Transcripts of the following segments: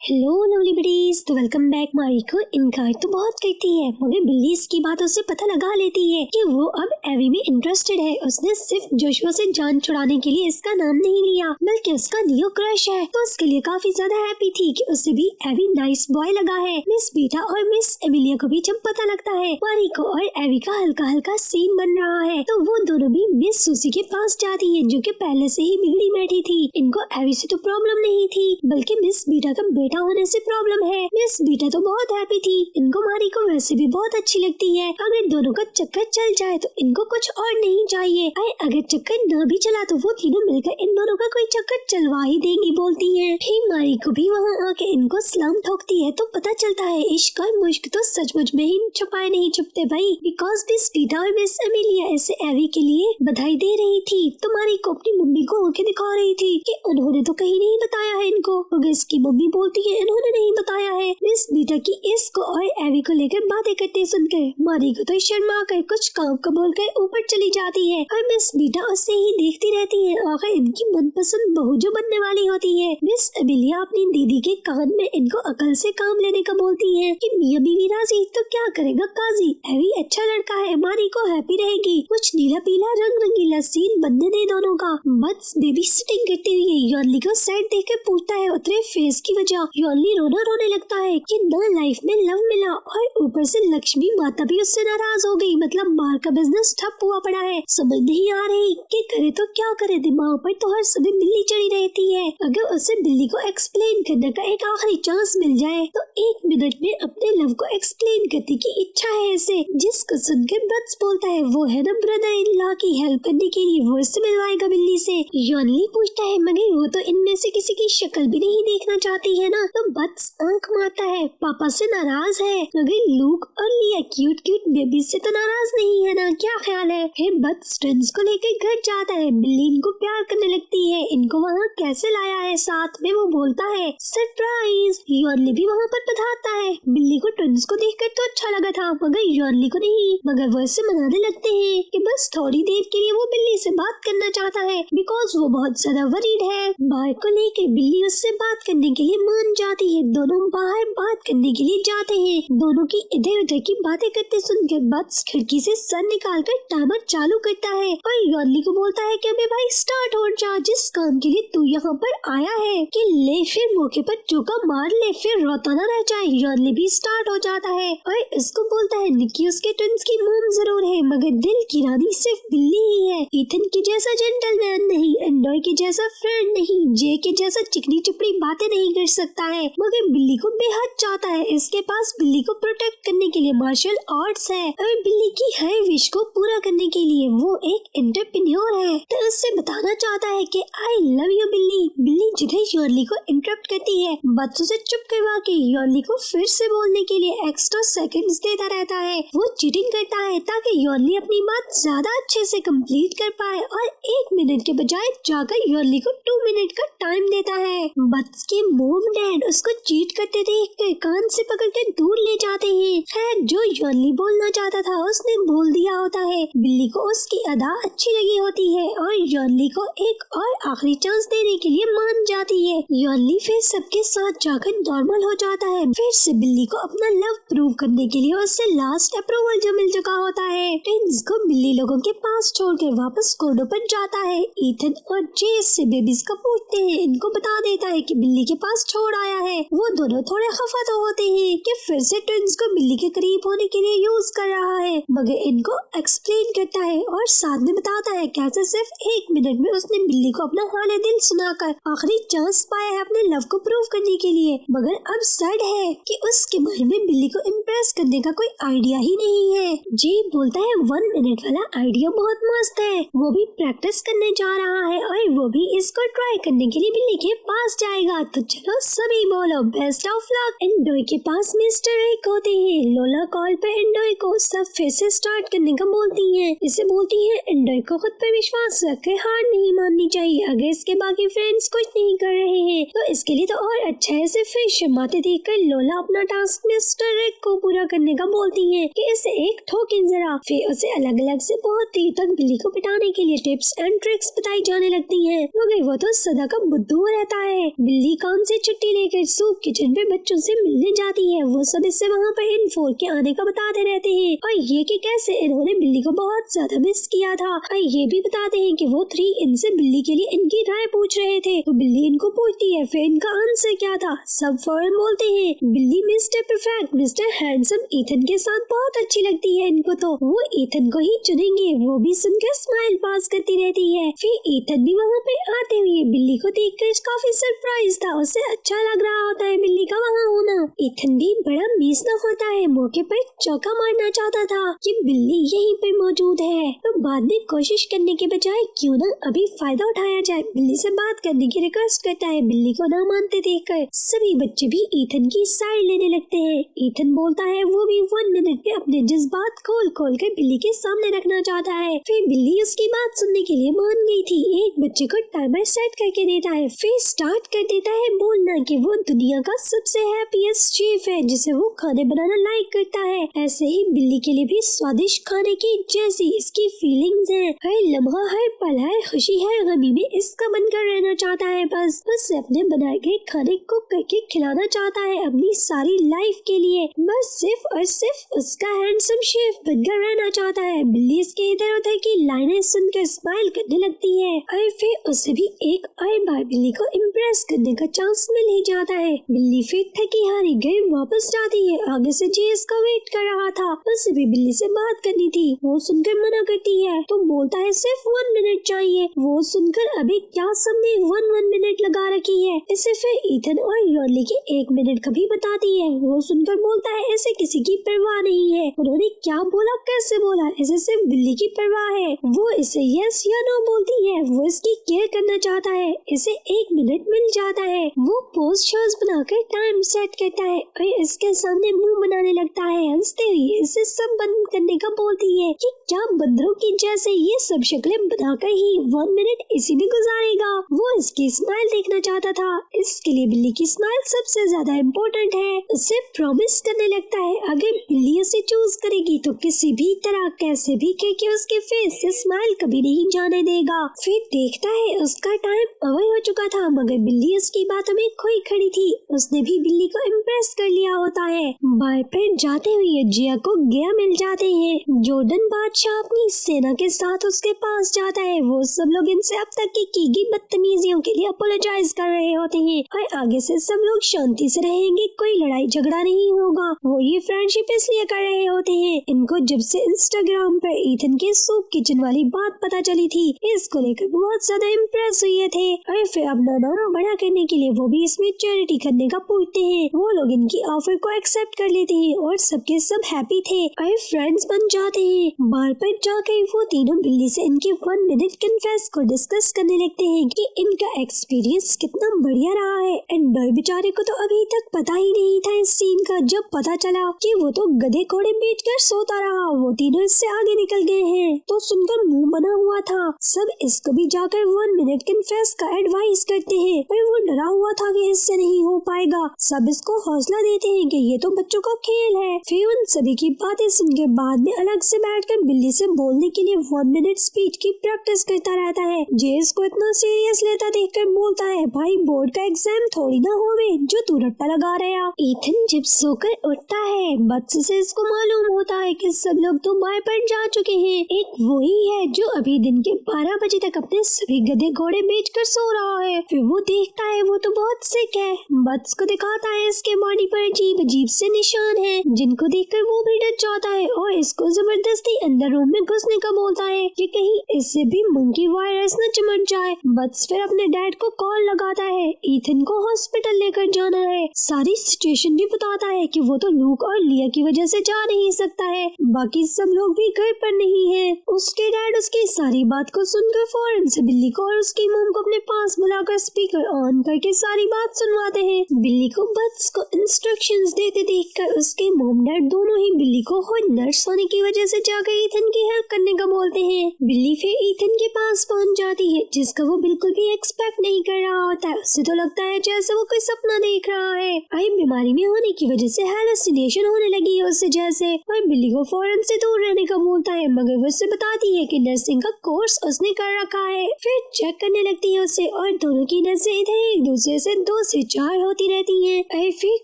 Hello lovely buddies, तो welcome back. मारी को इनकार तो बहुत करती है मगर बिल्ली इसकी बातों से पता लगा लेती है कि वो अब एवी में इंटरेस्टेड है। उसने सिर्फ जोशुआ से जान छुड़ाने के लिए इसका नाम नहीं लिया बल्कि उसका नियो क्रश है, तो उसके लिए काफी ज्यादा हैप्पी थी कि उसे भी एवी नाइस बॉय लगा है। मिस बीटा और मिस एमिलिया को भी जब पता लगता है मारी को और एवी का हल्का हल्का सीन बन रहा है, तो वो दोनों भी मिस सूसी के पास जाती है जो कि पहले से ही बिगड़ी बैठी थी। इनको एवी से तो प्रॉब्लम नहीं थी बल्कि मिस बीटा का बेटा होने से प्रॉब्लम है। मिस बीटा तो बहुत हैप्पी थी, इनको मारी को वैसे भी बहुत अच्छी लगती है। अगर दोनों का चक्कर चल जाए तो इनको कुछ और नहीं चाहिए, अगर चक्कर न भी चला तो वो तीनों मिलकर इन दोनों का कोई चक्कर चलवा ही देंगी बोलती है। फिर मारी को भी वहाँ आके इनको सलाम ठोकती है, तो पता चलता है इश्क और मुश्क तो सचमुच में ही छुपाए नहीं छुपते भाई। बिकॉज मिस बीटा और मिस एमिलिया ऐसे एवी के लिए बधाई दे रही थी, तो मारी को अपनी मम्मी को आंखें दिखा रही थी कि उन्होंने तो कहीं नहीं बताया है इनको। अगर इसकी मम्मी बोलती है इन्होंने नहीं बताया है। मिस बीटा की इसको और एवी को लेकर बातें करते सुनकर मारी को तो शर्मा कर कुछ काम को बोलकर ऊपर चली जाती है और मिस बीटा उसे ही देखती रहती है। आखिर इनकी मनपसंद बहू जो बनने वाली होती है। मिस एमिलिया अपनी दीदी के कान में इनको अकल से काम लेने का बोलती है कि मियां बीवी राजी तो क्या करेगा काजी। एवी अच्छा लड़का है, मारी को हैप्पी रहेगी। कुछ नीला पीला रंग रंगीला सीन बनने दे दोनों का। बस बेबी सिटिंग करते हुए योनली को साइड देखकर पूछता है उतरे फेस की वजह। योनली रोने लगता है कि न लाइफ में लव मिला और ऊपर से लक्ष्मी माता भी उससे नाराज हो गई, मतलब मार का बिजनेस ठप हुआ पड़ा है। समझ नहीं आ रही कि करे तो क्या करे, दिमाग पर तो हर समय बिल्ली चढ़ी रहती है। अगर उसे बिल्ली को एक्सप्लेन करने का एक आखिरी चांस मिल जाए तो 1 मिनट में अपने लव को एक्सप्लेन करने की इच्छा है इसे। जिसको सुनकर बट्स बोलता है वो है ना ब्रदर इन लॉ की हेल्प करने के लिए वो इससे मिलवाएगा बिल्ली से। योनली पूछता है मगर वो तो इनमें से किसी की शक्ल भी नहीं देखना चाहती है ना, तो बट्स आंख मारता है पापा से नाराज है। मगर लूक और लिया क्यूट बेबी से तो नाराज नहीं है ना, क्या ख्याल है। फिर बट्स ट्विंस को लेकर घर जाता है। बिल्ली इनको प्यार करने लगती है, इनको वहाँ कैसे लाया है साथ में वो बोलता है सरप्राइज। योनली भी वहाँ पर पधारता है। बिल्ली को ट्विंस को देखकर तो अच्छा लगा था मगर योनली को नहीं, मगर वो इससे मनाने लगते हैं कि बस थोड़ी देर के लिए वो बिल्ली से बात करना चाहता है बिकॉज वो बहुत ज्यादा वरीड है। बाहर को लेकर बिल्ली उससे बात करने के लिए मान जाती है। दोनों बाहर बात करने के लिए जाते हैं। दोनों की इधर उधर की बातें करते सुनकर बट्स खिड़की से सर निकालकर टाइमर चालू करता है और योनली को बोलता है कि अबे भाई स्टार्ट हो जा, जिस काम के लिए तू यहाँ पर आया है कि ले फिर मौके पर चौका मार ले, फिर रोता ना रह जाए। योनली भी स्टार्ट हो जाता है और इसको बोलता है निक्की उसके ट्विंस की मॉम जरूर है मगर दिल की रानी सिर्फ बिल्ली ही है। इथन के जैसा जेंटलमैन नहीं, एंडॉय के जैसा फ्रेंड नहीं, जे के जैसा चिकनी चुपड़ी बातें नहीं कर सकता है मगर बिल्ली को बेहद चाहता है। इसके पास बिल्ली को प्रोटेक्ट करने के लिए मार्शल आर्ट्स है और बिल्ली की हर विश को पूरा करने के लिए वो एक एंटरप्रेन्योर है, तो उससे बताना चाहता है कि आई लव यू बिल्ली। बिल्ली जिधर योनली को इंटरप्ट करती है बच्चों से चुप करवा के योनली को फिर से बोलने के लिए एक्स्ट्रा सेकंड्स देता रहता है। वो चीटिंग करता है ताकि योनली अपनी बात ज्यादा अच्छे से कंप्लीट कर पाए और 1 मिनट के बजाय जाकर योनली को 2 मिनट का टाइम देता है। बट्स के मोम डैड उसको चीट करते देख कर कान से पकड़ के दूर ले जाते हैं। खैर जो योनली बोलना चाहता था उसने बोल दिया होता है। बिल्ली को उसकी अदा अच्छी लगी होती है और योनली को एक और आखिरी चांस देने के लिए मान जाती है। योनली फिर सबके साथ जाकर नॉर्मल हो जाता है। फिर से बिल्ली को अपना लव प्रूव करने के लिए उससे लास्ट अप्रूवल जो मिल चुका होता है। ट्विंस को बिल्ली लोगों के पास छोड़कर वापस कोडो पर जाता है। ईथन और जेस से बेबीज का पूछते हैं, इनको बता देता है कि बिल्ली के पास छोड़ आया है। वो दोनों थोड़े खफा तो होते हैं कि फिर से ट्विंस को बिल्ली के करीब होने के लिए यूज कर रहा है मगर इनको एक्सप्लेन करता है और साथ में बताता है कैसे सिर्फ 1 मिनट में उसने बिल्ली को अपना हाल दिल सुनाकर आखिरी चांस पाया है अपने लव को प्रूव करने के लिए। मगर अब सैड है कि उसके मन में बिल्ली को इम्प्रेस करने का कोई आइडिया ही नहीं है। जी बोलता है 1 मिनट वाला आइडिया बहुत मस्त है, वो भी प्रैक्टिस करने जा रहा है और वो भी इसको ट्राई करने के लिए बिल्ली के पास जाएगा। तो चलो सभी बोलो बेस्ट ऑफ लक। एंडोय के पास मिस्टर एक होते हैं। लोला कॉल पे एंडोय को सब फिर से स्टार्ट करने का बोलती है। इसे बोलती है एंडोय को खुद पर विश्वास रख हार नहीं माननी चाहिए। अगर इसके बाकी फ्रेंड्स कुछ नहीं कर रहे हैं तो इसके लिए तो और अच्छा है। इसे फिर शर्माते देखकर लोला अपना टास्क मिस्टर एक को पूरा करने का बोलती है कि इसे एक ठोकें जरा। फिर उसे अलग अलग से बहुत देर तक बिल्ली को पिटाने के लिए टिप्स एंड ट्रिक्स बताई जाने लगती हैं, मगर वो तो सदा का बुद्धू रहता है। बिल्ली काम से छुट्टी लेकर सूप किचन पे बच्चों से मिलने जाती है। वो सब इससे वहाँ पर इन 4 के आने का बताते रहते हैं और ये कि कैसे इन्होंने बिल्ली को बहुत ज्यादा मिस किया था। और ये भी बताते हैं कि वो 3 इनसे बिल्ली के लिए इनकी राय पूछ रहे थे। तो बिल्ली इनको पूछती है फिर इनका आंसर क्या था। सब फौरन बोलते हैं बिल्ली mister perfect, mister handsome Ethan के साथ बहुत अच्छी लगती है इनको, तो वो ईथन को ही चुनेंगे। वो भी सुनकर स्माइल पास करती रहती है। फिर ईथन भी वहाँ पे आते हुए बिल्ली को देखकर काफी सरप्राइज था। उसे अच्छा लग रहा होता है बिल्ली का वहाँ होना। ईथन भी बड़ा बेसना होता है, मौके पर चौका मारना चाहता था कि बिल्ली यहीं पर मौजूद है। तो बाद में कोशिश करने के बजाय क्यों ना अभी फायदा उठाया जाए। बिल्ली से बात करने की रिक्वेस्ट करता है। बिल्ली को ना मानते देखकर सभी बच्चे भी ईथन की साइड लेने लगते हैं। ईथन बोलता है वो भी 1 मिनट में अपने जज्बात खोल खोल कर बिल्ली के सामने रखना चाहता है। फिर बिल्ली उसकी बात सुनने के लिए मान गई थी। एक बच्चे को टाइमर सेट करके देता है। फिर स्टार्ट कर देता है बोलना कि वो दुनिया का सबसे हैप्पीएस्ट शेफ है जिसे वो खाने बनाना लाइक करता है। ऐसे ही बिल्ली के लिए भी स्वादिष्ट खाने की जैसी इसकी फीलिंग्स है। हर लम्हा, हर पल, हर खुशी, हर गमी में इसका बनकर रहना चाहता है। बस उसे अपने बनाए गए खाने को करके खिलाना चाहता है अपनी सारी लाइफ के लिए। बस सिर्फ और सिर्फ उसका हैंडसम शेफ बनकर रहना चाहता है। बिल्ली इसके इधर उधर की लाइनें सुनकर स्माइल करने लगती है और फिर उसे भी एक और बार बिल्ली को इम्प्रेस करने का चांस मिल ही जाता है। बिल्ली फिर थकी हारी घर वापस जाती है। आगे से जेस का वेट कर रहा था। उसे भी बिल्ली से बात करनी थी। वो सुनकर मना करती है तो बोलता है सिर्फ 1 मिनट चाहिए। वो सुनकर अभी क्या सबने 1 मिनट लगा रखी है। इसे फिर ईथन और यॉर्ली के 1 मिनट का भी बताती है। वो सुनकर बोलता है ऐसे किसी की परवाह नहीं है। उन्होंने क्या बोला, कैसे बोला, इसे सिर्फ बिल्ली की परवाह है। वो इसे यस या नो बोलती है। वो इसकी केयर करना चाहता है। इसे 1 मिनट मिल जाता है। वो पोस्ट शोज बनाकर टाइम सेट करता है और इसके सामने मुंह बनाने लगता है। हंसते हुए इसे सब बंद करने का बोलती है कि क्या बंदरों की जैसे ये सब शक्लें बनाकर ही 1 मिनट इसी में गुजारेगा। वो इसकी स्माइल देखना चाहता था। इसके लिए बिल्ली की स्माइल सबसे ज्यादा इम्पोर्टेंट है। उसे प्रॉमिस करने लगता है अगर बिल्ली उसे चूज करेगी तो किसी भी तरह कैसे भी करके उसके फेस से स्माइल कभी नहीं जाने देगा। फिर देखता है उसका टाइम ओवर हो चुका था मगर बिल्ली उसकी बातों में खोई खड़ी थी। उसने भी बिल्ली को इम्प्रेस कर लिया होता है। बार पर जाते हुए जिया को गया मिल जाते हैं। जॉर्डन बादशाह अपनी सेना के साथ उसके पास जाता है। वो सब लोग इनसे अब तक की गई बदतमीजियों के लिए अपोलोजाइज कर रहे होते हैं और आगे से सब लोग शांति से रहेंगे, कोई लड़ाई झगड़ा नहीं होगा। वो ये फ्रेंडशिप इसलिए कर रहे होते हैं। इनको जब से इंस्टाग्राम पर ईथन के सूप किचन वाली बात पता चली थी इसको लेकर बहुत ज्यादा इम्प्रेस हुए थे और फिर अपना नाम बड़ा करने के लिए वो भी इसमें चैरिटी करने का पूछते हैं। वो लोग इनकी ऑफर को एक्सेप्ट कर लेते हैं और सबके सब हैप्पी थे और फ्रेंड्स बन जाते हैं। बार पर जाकर वो तीनों बिल्ली से इनके 1 मिनट कन्फेस को डिस्कस करने लगते हैं कि इनका एक्सपीरियंस कितना बढ़िया रहा है। एंड डर बेचारे को तो अभी तक पता ही नहीं था इस सीन का। जब पता चला कि वो तो गधे घोड़े बेचकर सोता रहा, वो तीनों इससे आगे निकल गए हैं तो सुनकर मुंह बना हुआ था। सब इसको भी जाकर 1 मिनट कन्फेस का एडवाइस करते हैं पर वो डरा हुआ था कि इससे नहीं हो पाएगा। सब इसको हौसला देते हैं कि ये तो बच्चों का खेल है। फिर उन सभी की बातें सुन के बाद में अलग से बैठकर बिल्ली से बोलने के लिए 1 मिनट स्पीच की प्रैक्टिस करता रहता है। जेस को इतना सीरियस लेता देखकर बोलता है भाई बोर्ड का एग्जाम थोड़ी ना होवे जो तू रट्टा लगा रहा। ईथन जब सोकर उठता है बच्चे से इसको मालूम होता है कि सब लोग तो बाय पर जा चुके हैं। एक वही है जो अभी दिन के 12 बजे तक अपने सभी गधे घोड़े बेचकर सो रहा है। फिर वो देखता है वो तो बहुत सिक है। बट्स को दिखाता है इसके बॉडी पर अजीब अजीब से निशान है जिनको देखकर वो भी डर जाता है और इसको जबरदस्ती अंदर रूम में घुसने का बोलता है कि कहीं इससे भी मंकी वायरस न चिमट जाए। बट्स फिर अपने डैड को कॉल लगाता है। ईथन को हॉस्पिटल लेकर जाना है। सारी सिचुएशन भी बताता है कि वो तो लूक और लिया की वजह से जा नहीं सकता है। बाकी सब लोग भी घर पर नहीं है। उसके डैड उसकी सारी बात को सुनकर फौरन से बिल्ली को और उसकी मॉम को अपने पास बुलाकर स्पीकर ऑन करके सारी बात सुनवाते हैं। बिल्ली को बट्स को इंस्ट्रक्शंस देते देखकर उसके मॉम डैड दोनों ही बिल्ली को खुद नर्स होने की वजह से जाकर ईथन की हेल्प करने का बोलते हैं। बिल्ली फिर ईथन के पास पहुंच जाती है, जिसका वो बिल्कुल भी एक्सपेक्ट नहीं कर रहा होता है। उसे तो लगता है जैसे वो कोई सपना देख रहा है। आई बीमारी में होने की वजह से हैलुसिनेशन होने लगी है उससे जैसे, और बिल्ली को फौरन से दूर रहने का बोलता है, मगर वो उससे बताती है कि नर्सिंग का कोर्स उसने कर रखा है। फिर चेक करने लगती है उसे, और दोनों की नसें इधर एक दूसरे से 2 से 4 होती रहती हैं। और फिर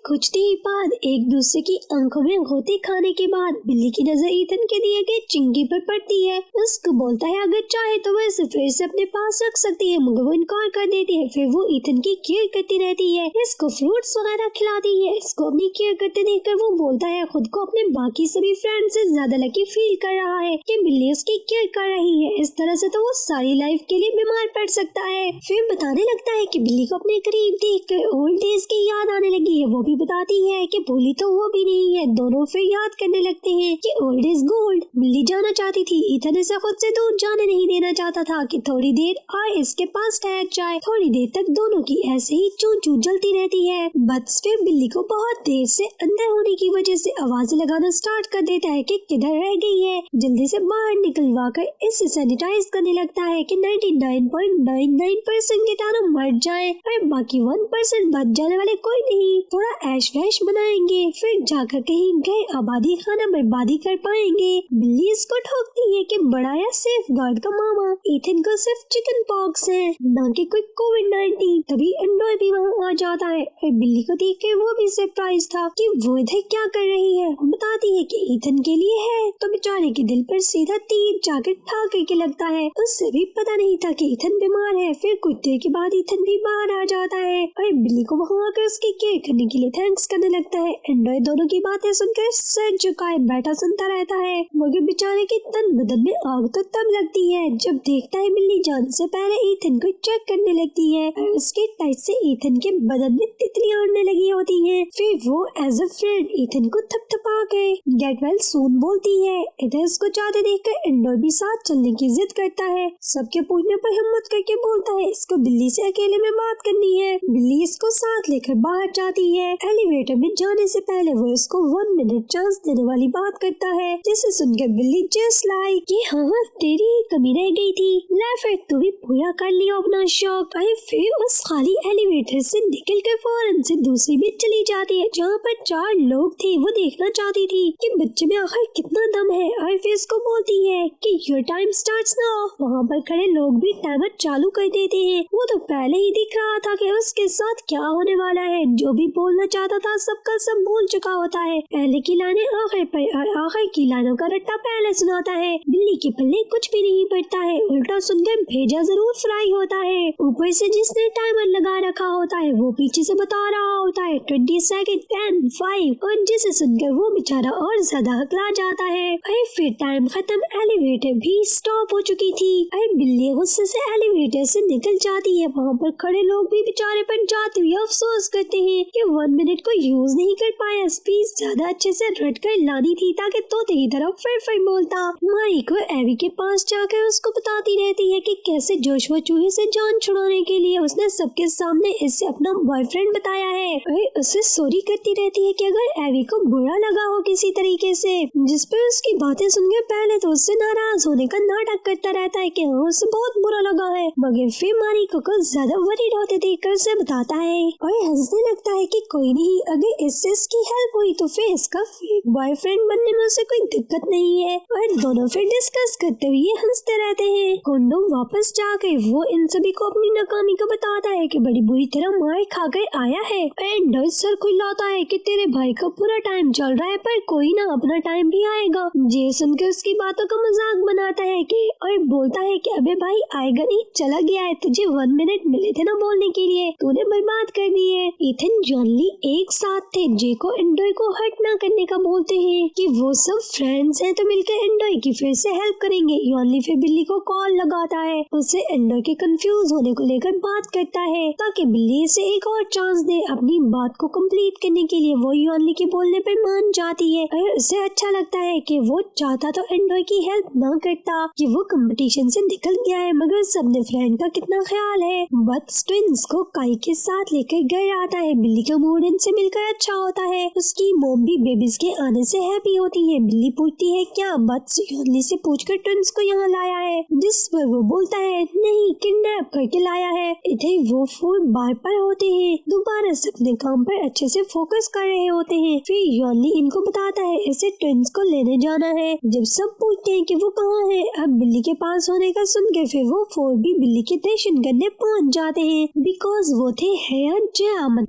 कुछ देर बाद एक दूसरे की आंखों में गोते खाने के बाद बिल्ली की नजर ईथन के दिए गए चिंकी पर पड़ती है। उसको बोलता है अगर चाहे तो वह इसे फिर से अपने पास रख सकती है, मगर वो इनकार कर देती है। फिर वो ईथन की केयर करती रहती है, इसको फ्रूट्स वगैरह खिलाती है। इसको अपनी केयर करते देखकर वो बोलता है खुद को अपने बाकी सभी फ्रेंड से ज्यादा लकी फील कर रहा है कि बिल्ली उसकी केयर कर रही है। इस तरह से तो वो सारी लाइफ के लिए बीमार पड़ सकता है। फिर बताने लगता है कि बिल्ली को अपने करीब देखकर ओल्ड डेज की याद आने लगी है। वो भी बताती है कि भूली तो वो भी नहीं है। दोनों फिर याद करने लगते हैं कि ओल्ड इज गोल्ड। बिल्ली जाना चाहती थी, ईथन इसे खुद से दूर जाने नहीं देना चाहता था कि थोड़ी देर और इसके पास ठहर जाए। थोड़ी देर तक दोनों की ऐसे ही चू चू जलती रहती है। बस फिर बिल्ली को बहुत देर से अंदर होने की वजह से आवाजें लगाना स्टार्ट कर देता है कि किधर रह गई है। जल्दी से बाहर निकलवा कर इसे सैनिटाइज करने लगता है कि 99.99% कीटाणु मर जाए और बाकी 1% बच जाने वाले कोई नहीं। थोड़ा ऐश वैश बनाएंगे, फिर जाकर कहीं गए आबादी खाना बर्बादी कर पाएंगे। बिल्ली इसको ठोकती है कि बड़ा या सेफ गार्ड का मामा, ईथन को सिर्फ चिकन पॉक्स है, ना कि कोई कोविड-19। तभी एंड्रॉय भी वहाँ आ जाता है और बिल्ली को देख के वो भी सरप्राइज था कि वो इधर क्या कर रही है। बताती है कि ईथन के लिए है, तो बेचारे के दिल पर सीधा तीर जाकर ठाकर के लगता है। उससे भी पता नहीं था कि ईथन बीमार है। फिर कुछ देर के बाद ईथन भी बाहर आ जाता है और बिल्ली को वहाँ आकर उसकी केयर करने के लिए थैंक्स करने लगता है। एंड्रॉय दोनों की बातें सुनकर सर झुकाए बैठा सुनता रहता है, मगर बेचारे के तन बदन में आग तो तब लगती है जब देखता है बिल्ली जाने से पहले ईथन को चेक करने लगती है और उसके टाइट से ईथन के बदन में तितलियां उड़ने लगी होती हैं। फिर वो एज अ फ्रेंड ईथन को थपथपा के गेट वेल सून बोलती है। इधर उसको जाते देखकर एंड्रॉय भी साथ चलने की जिद करता है। सबके पूछने पर हिम्मत करके बोलता है इसको बिल्ली से अकेले में बात करनी है। बिल्ली इसको साथ लेकर बाहर जाती है। एलिवेटर में जाने से पहले वो इसको 1 मिनट चांस देने वाली बात करता है, जिसे सुनकर बिल्ली जस्ट लाइक कि हाँ तेरी कमी रह गई थी, ले फिर तू भी पूरा कर लिया अपना शौक। और फिर उस खाली एलिवेटर से निकलकर फौरन से दूसरी में चली जाती है जहाँ पर 4 लोग थे। वो देखना चाहती थी कि बच्चे में आखिर कितना दम है और फिर इसको बोलती है कि योर टाइम स्टार्ट्स नाउ। वहाँ पर खड़े लोग भी टाइमर चालू कर देते हैं। वो तो पहले ही दिख रहा था कि उसके साथ क्या होने वाला है। जो भी बोलना चाहता था सबका सब बोल चुका होता है। पहले की लाइनें आखिर पर और आखिर की लाइनों का रट्टा पहले सुनाता है। बिल्ली के पल्ले कुछ भी नहीं पड़ता है, उल्टा सुनकर भेजा जरूर फ्राई होता है। ऊपर से जिसने टाइमर लगा रखा होता है वो पीछे से बता रहा होता है 20 सेकंड 10 5, और जिसे सुनकर वो बेचारा और ज्यादा हकला जाता है। और फिर टाइम खत्म, एलिवेटर भी स्टॉप हो चुकी थी और बिल्ली गुस्से से एलिवेटर से निकल जाती है। वहाँ पर खड़े लोग भी बेचारे पर जाते हुए अफसोस करते हैं कि 1 मिनट को यूज नहीं कर पाया, स्पीच ज्यादा अच्छे से रट कर लानी थी ताकि तोते की तरफ फिर बोलता। मारी को एवी के पास जाकर उसको बताती रहती है कि कैसे जोशुआ चूहे से जान छुड़ाने के लिए उसने सबके सामने इससे अपना बॉयफ्रेंड बताया है। और उससे सॉरी करती रहती है कि अगर एवी को बुरा लगा हो किसी तरीके से, जिस पर उसकी बातें सुनकर पहले तो उससे नाराज होने का नाटक करता रहता है कि हाँ उसे बहुत बुरा लगा है, मगर फिर मारिको को ज्यादा वरीड होते देखकर उसे बताता है और हंसने लगता है कि कोई नहीं, अगर इससे इसकी हेल्प हुई तो फिर इसका फेक बॉयफ्रेंड बनने में उसे कोई दिक्कत नहीं है। और दोनों फिर डिस्कस करते हुए हंसते रहते हैं। कोंडो वापस जाकर वो इन सभी को अपनी नाकामी को बताता है कि बड़ी बुरी तरह मार खाकर आया है। एंड सर खुलाता है कि तेरे भाई का पूरा टाइम चल रहा है पर कोई ना अपना टाइम भी आएगा। जे सुनकर उसकी बातों का मजाक बनाता है कि और बोलता है कि अबे भाई आएगा नहीं, चला गया है, तुझे 1 मिनट मिले थे ना बोलने के लिए, तूने बर्बाद कर दी है। इथन जॉनली एक साथ थे। जे को एंड्रॉय को हर्ट ना करने का बोलते हैं कि वो सब फ्रेंड्स हैं तो मिलकर एंड्रॉय की फिर से हेल्प करेंगे। जॉनली फिर बिल्ली को कॉल लगाता है, उससे एंड्रॉय के कंफ्यूज होने को लेकर बात करता है ताकि बिल्ली से एक और चांस दे अपनी बात को कंप्लीट करने के लिए। वो जॉनली के बोलने पर मान जाती है और उसे अच्छा लगता है कि वो चाहता तो एंड्रॉय की हेल्प ना करता कि वो कंपटीशन से निकल गया है, मगर सब अपने फ्रेंड का कितना ख्याल है। बट ट्विंस को काई के साथ लेकर घर आता है। बिल्ली का मुंह मूड इनसे मिलकर अच्छा होता है। उसकी मॉम भी बेबीज के आने से हैप्पी होती है। बिल्ली पूछती है क्या बट्स यॉर्ली से पूछकर ट्विंस को यहाँ लाया है, जिस पर वो बोलता है नहीं, किडनैप करके लाया है। इधर वो फूड बार पर होते हैं, दोबारा से अपने काम पर अच्छे से फोकस कर रहे होते हैं। फिर यॉर्ली इनको बताता है इसे ट्विंस को लेने जाना है। जब सब पूछते हैं कि वो कहाँ है, अब बिल्ली के पास होने का सुनकर फिर वो फोर भी बिल्ली के दर्शन करने पहुँच जाते हैं, बिकॉज वो थे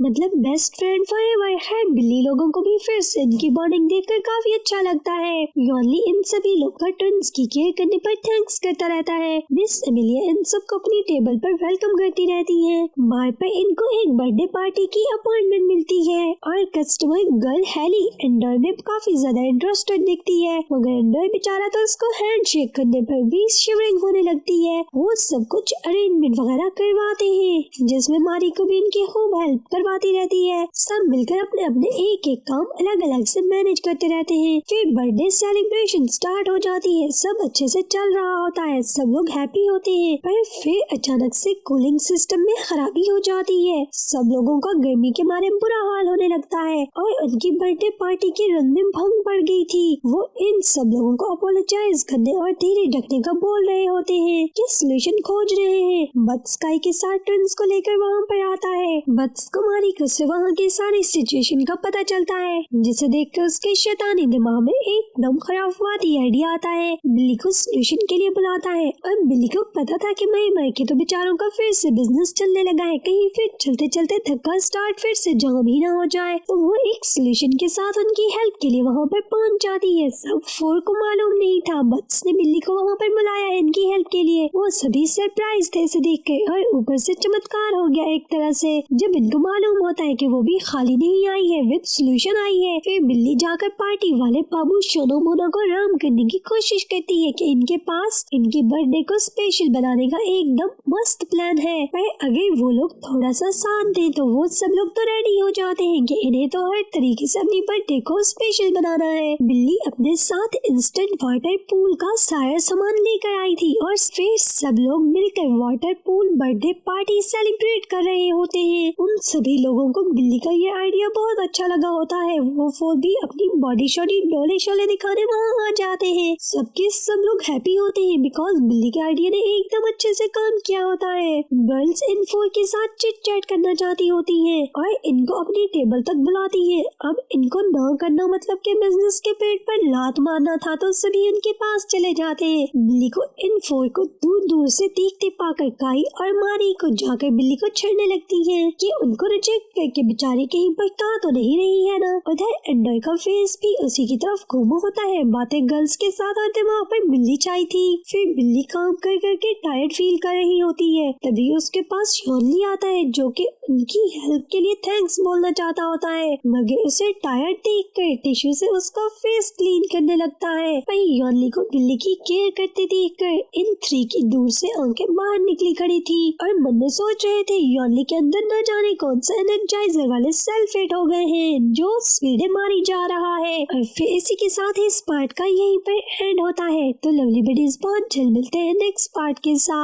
मतलब बेस्ट फ्रेंड फॉरएवर। हर बिल्ली लोगों को भी फिर से इनकी बॉन्डिंग देखकर काफी अच्छा लगता है। यॉर्ली इन सभी लोग का ट्विंस की केयर करने पर थैंक्स करता रहता है। मिस एमिलिया इन सबको अपनी टेबल पर वेलकम करती रहती है। बार पर इनको एक बर्थडे पार्टी की अपॉइंटमेंट मिलती है और कस्टमर गर्ल हेली एंडर में काफी ज्यादा इंटरेस्टेड दिखती है, मगर एंडर बेचारा तो उसको हैंड शेक करने पर भी शिवरिंग होने लगती है। वो सब कुछ अरेंजमेंट वगैरह करवाते हैं, जिसमें मारी को भी इनकी खूब हेल्प करवाती रहती है। सब मिलकर अपने अपने एक एक काम अलग अलग से मैनेज करते रहते हैं। फिर बर्थडे सेलिब्रेशन स्टार्ट हो जाती है। सब अच्छे से चल रहा होता है, सब लोग हैप्पी होते हैं, पर फिर अचानक से कूलिंग सिस्टम में खराबी हो जाती है। सब लोगों का गर्मी के मारे बुरा हाल होने लगता है और उनकी बर्थडे पार्टी के रन में भंग पड़ गई थी। वो इन सब लोगों को अपोलोजाइज करने और धीरे ढकने का बोल रहे होते हैं कि सॉल्यूशन खोज रहे हैं। बट्स स्काई के साथ ट्विंस को लेकर वहाँ पर आता है। बट्स को मारिको से वहाँ की सारी सिचुएशन का पता चलता है, जिसे देखकर उसके शैतानी दिमाग में एकदम खराबवादी आइडिया आता है। बिल्ली को सॉल्यूशन के लिए बुलाता है और बिल्ली को पता था कि मई के तो बेचारों का फिर से बिजनेस चलने लगा है, कहीं फिर चलते चलते धक्का स्टार्ट फिर से जाम ही ना हो जाए। तो वो एक सॉल्यूशन के साथ उनकी हेल्प के लिए वहाँ पर पहुँच जाती है। सब फोर को मालूम नहीं था बट्स ने बिल्ली को वहाँ पर बुलाया है इनकी हेल्प के लिए। वो सभी सरप्राइज थे इसे देख के और ऊपर से चमत्कार हो गया एक तरह से, जब इनको मालूम होता है कि वो भी खाली नहीं आई है, विद सॉल्यूशन आई है। फिर बिल्ली जाकर पार्टी वाले बाबू शोनो मोनो को राम करने की कोशिश करती है कि इनके पास इनकी बर्थडे को स्पेशल बनाने का एकदम मस्त प्लान है, पर अगर वो लोग थोड़ा सा साथ दें तो वो सब लोग तो रेडी हो जाते हैं कि इन्हें तो हर तरीके से अपनी बर्थडे को स्पेशल बनाना है। बिल्ली अपने साथ इंस्टेंट वाटर पूल का सारा सामान लेकर आई थी और फिर सब लोग मिलकर water pool birthday party celebrate कर रहे होते हैं। उन सभी लोगों को बिल्ली का ये आइडिया बहुत अच्छा लगा होता है। वो फोर भी अपनी बॉडी शॉडी डोले शोले दिखाने वहाँ आ जाते हैं। सबके सब लोग हैप्पी होते हैं बिकॉज बिल्ली के आइडिया ने एकदम अच्छे से काम किया होता है। गर्ल्स इन फोर के साथ चिट चैट करना चाहती होती हैं और इनको अपनी टेबल तक बुलाती है। अब इनको ना करना मतलब के बिजनेस के पेट पर लात मारना था, तो सभी उनके पास चले जाते हैं। बिल्ली को इन फोर को दूर दूर से देखते पाकर काई और मारी को जाकर बिल्ली को छेड़ने लगती है कि उनको रिजेक्ट करके बेचारी कहीं भटका तो नहीं रही है ना। उधर एंडर का फेस भी उसी की तरफ घूमा होता है। बातें गर्ल्स के साथ और दिमाग पर बिल्ली चाई थी। फिर बिल्ली काम कर करके टायर्ड फील कर रही होती है, तभी उसके पास यॉर्ली आता है जो कि उनकी हेल्प के लिए थैंक्स बोलना चाहता होता है, मगर उसे टायर्ड देखकर टिश्यू से उसका फेस क्लीन करने लगता है। वहीं यॉर्ली को बिल्ली की केयर करते देखकर इन थ्री की दूर से आंखें बाहर निकली खड़ी थी और मन में सोच रहे थे यॉर्ली के अंदर न जाने कौन सा एनर्जाइजर वाले सेल फिट हो गए हैं जो स्पीड मारी जा रहा है। और फिर इसी के साथ ही इस पार्ट का यहीं पर एंड होता है। तो लवली बडीज बहुत जल्द मिलते हैं नेक्स्ट पार्ट के साथ।